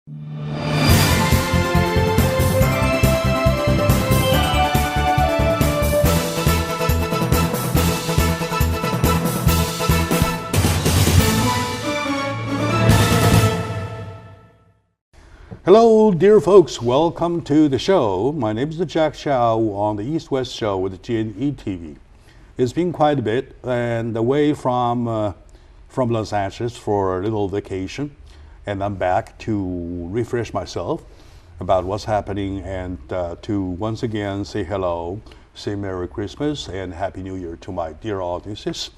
Hello, dear folks. Welcome to the show. My name is Jack Chow on the East-West Show with G&E TV. It's been quite a bit and away from Los Angeles for a little vacation, and I'm back to refresh myself about what's happening and to once again say hello, say Merry Christmas and Happy New Year to my dear audiences.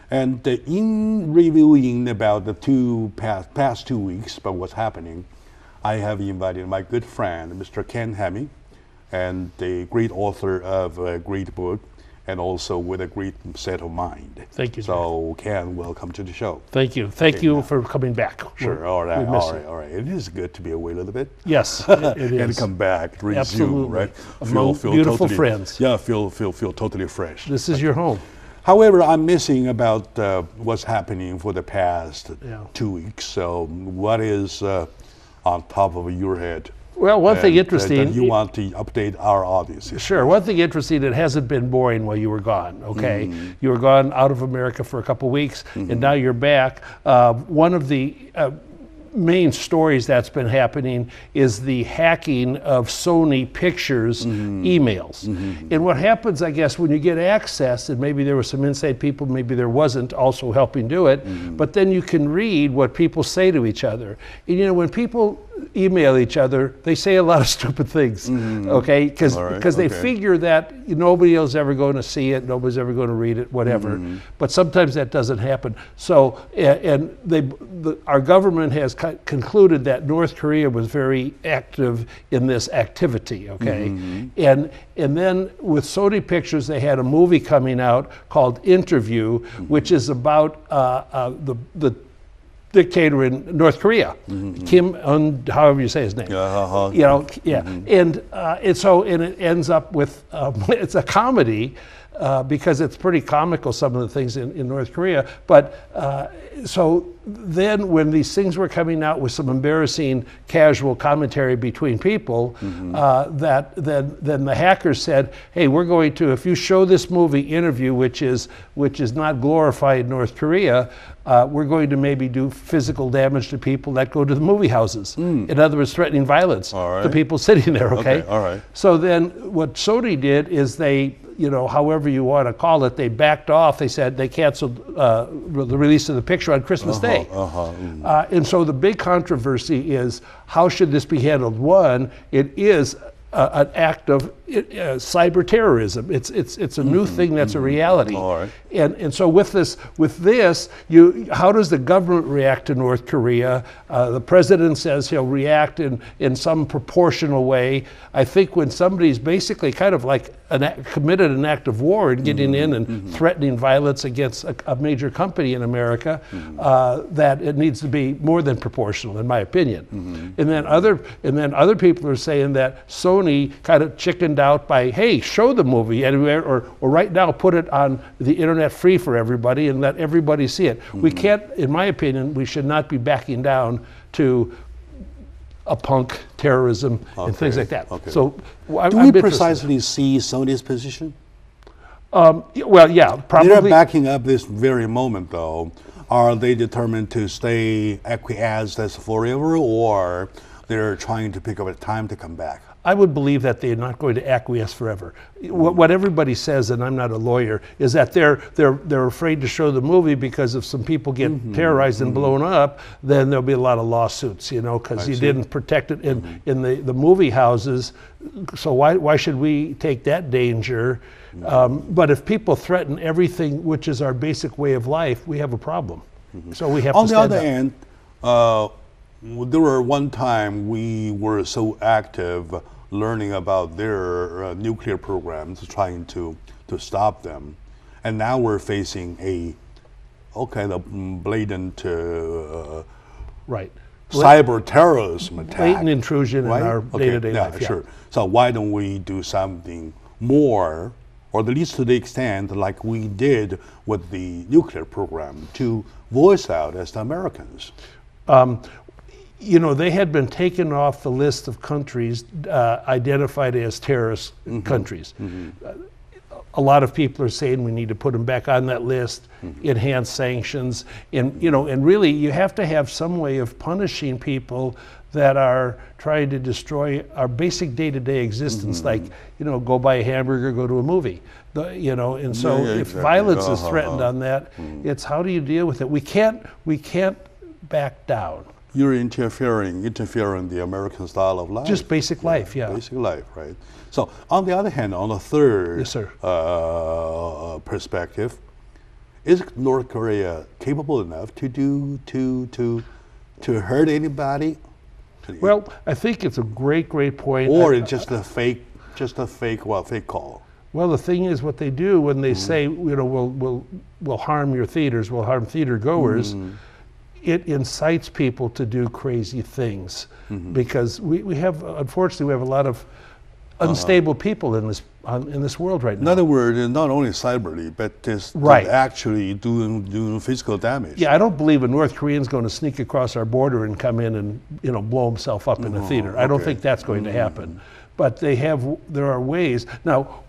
And in reviewing about the past 2 weeks about what's happening, I have invited my good friend, Mr. Ken Hemming, and the great author of a great book, and also with a great set of mind. Thank you. So, Ken, welcome to the show. Thank you. Thank you for coming back. Sure. All right. It is good to be away a little bit. Yes, it is. And come back, resume, Absolutely. right? Among beautiful totally, friends. Yeah, feel totally fresh. This is your home. However, I'm missing about what's happening for the past 2 weeks. So, what is on top of your head? Well, one thing interesting. That you want to update our audience. Sure. One thing interesting, it hasn't been boring while you were gone, okay? Mm-hmm. You were gone out of America for a couple of weeks, and now you're back. One of the main stories that's been happening is the hacking of Sony Pictures emails. And what happens, I guess, when you get access, and maybe there were some inside people, maybe there wasn't also helping do it, but then you can read what people say to each other. And you know, when people email each other, they say a lot of stupid things, okay? Because they figure that nobody else is ever going to see it, nobody's ever going to read it, whatever. But sometimes that doesn't happen. So, and our government has concluded that North Korea was very active in this activity, okay? And then with Sony Pictures, they had a movie coming out called Interview, which is about the dictator in North Korea, Kim, however you say his name. You know, and so it ends up with it's a comedy because it's pretty comical, some of the things in North Korea. But so then when these things were coming out with some embarrassing casual commentary between people, that then the hackers said, hey, we're going to, if you show this movie Interview, which is not glorified North Korea, we're going to maybe do physical damage to people that go to the movie houses. In other words, threatening violence to people sitting there, okay? All right. So then what Sony did is they, you know, however you want to call it, they backed off. They said they canceled the release of the picture on Christmas Day. And so the big controversy is, how should this be handled? One, it is an act of cyber terrorism. It's a new thing that's a reality. And so with this, how does the government react to North Korea? The president says he'll react in some proportional way. I think when somebody's basically kind of like committed an act of war and getting in and threatening violence against a major company in America, that it needs to be more than proportional, in my opinion. And then other people are saying that Sony kind of chickened out by, hey, show the movie anywhere, or right now put it on the internet free for everybody and let everybody see it. We can't, in my opinion, we should not be backing down to a punk terrorism and things like that. So do we precisely see Sony's position? Well, yeah, probably. They're backing up this very moment, though. Are they determined to stay acquiesced as forever, or they're trying to pick up a time to come back? I would believe that they're not going to acquiesce forever. What everybody says, and I'm not a lawyer, is that they're afraid to show the movie because if some people get terrorized and blown up, then there'll be a lot of lawsuits, you know, because you didn't protect it in the movie houses. So why should we take that danger? But if people threaten everything, which is our basic way of life, we have a problem. So we have to stand up. On the other hand, there were one time we were so active learning about their nuclear programs, trying to stop them, and now we're facing a blatant cyber terrorism attack. Blatant intrusion in our day-to-day life. Sure. So why don't we do something more, or at least to the extent like we did with the nuclear program, to voice out as the Americans? you know, they had been taken off the list of countries identified as terrorist countries. A lot of people are saying we need to put them back on that list, enhance sanctions, and you know, and really you have to have some way of punishing people that are trying to destroy our basic day-to-day existence, like, you know, go buy a hamburger, go to a movie. You know, and so if violence is threatened on that, it's how do you deal with it? We can't back down. You're interfering in the American style of life. Just basic life, yeah. Basic life, right? So on the other hand, on the third Yes, sir. Perspective, is North Korea capable enough to hurt anybody? Well, I think it's a great point. Or it's just a fake call. Well, the thing is, what they do when they say, you know, we'll harm your theaters, we'll harm theater goers, it incites people to do crazy things, because we have, unfortunately, we have a lot of unstable people in this world right now. In other words, not only cyberly, but just actually doing physical damage. Yeah, I don't believe a North Korean's going to sneak across our border and come in and, you know, blow himself up in a theater. I don't think that's going to happen. But there are ways. Now,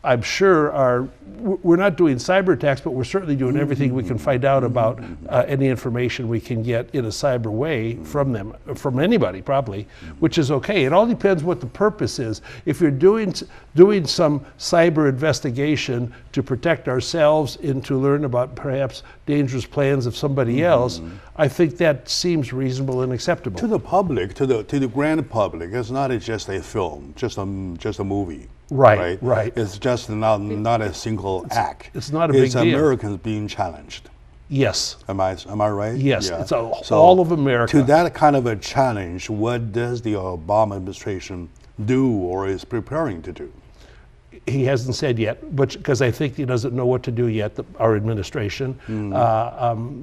I'm sure we're not doing cyber attacks, but we're certainly doing everything we can find out about any information we can get in a cyber way from them, from anybody probably, which is okay. It all depends what the purpose is. If you're doing some cyber investigation to protect ourselves and to learn about perhaps dangerous plans of somebody else, I think that seems reasonable and acceptable. To the public, to the grand public, it's not just a film, just a movie. Right. It's just not a single act. It's not a big deal. It's Americans being challenged. Yes. Am I right? Yes. Yeah. It's all of America. To that kind of a challenge, what does the Obama administration do or is preparing to do? He hasn't said yet, because I think he doesn't know what to do yet. Our administration,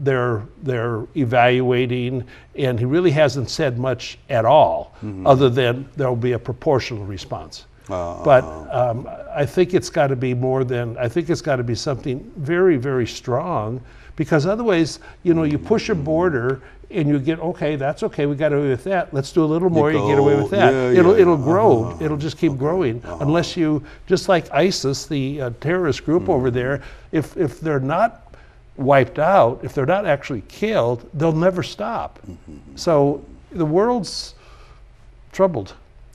they're evaluating, and he really hasn't said much at all, other than there will be a proportional response. But I think it's got to be more than, I think it's got to be something very, very strong, because otherwise, you know, you push a border and you get, okay, that's okay, we got away with that. Let's do a little more, you get away with that. It'll grow, it'll just keep growing, unless you, just like ISIS, the terrorist group over there, if they're not wiped out, if they're not actually killed, they'll never stop. So the world's troubled.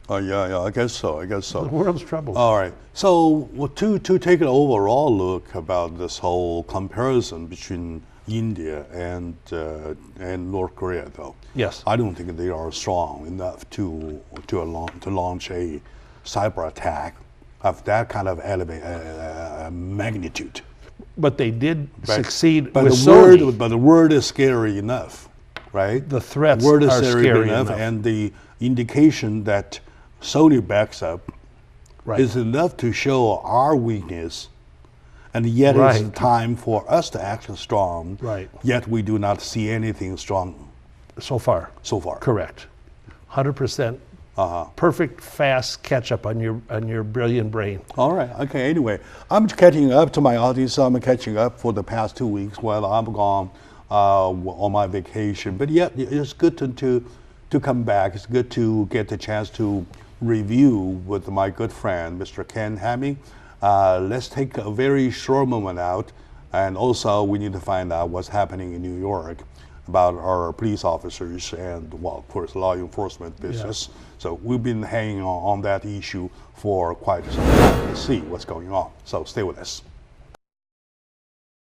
Oh yeah, I guess so. The world's troubled. All right. So to take an overall look about this whole comparison between India and North Korea, though. Yes. I don't think they are strong enough to launch a cyber attack of that kind of magnitude. But they did succeed but with Sony. But the word is scary enough, right? The threats word is are scary enough, and the indication that Sony backs up is enough to show our weakness, and yet it's time for us to act strong. Yet we do not see anything strong so far. Correct. 100%. Perfect, fast catch up on your brilliant brain. All right. Okay. Anyway, I'm catching up to my audience. I'm catching up for the past 2 weeks while I'm gone on my vacation. But yet, it's good to come back. It's good to get the chance to review with my good friend, Mr. Ken Hamming. Let's take a very short moment out, and also we need to find out what's happening in New York about our police officers and, well, of course, law enforcement business. Yeah. So we've been hanging on that issue for quite some time to see what's going on. So stay with us.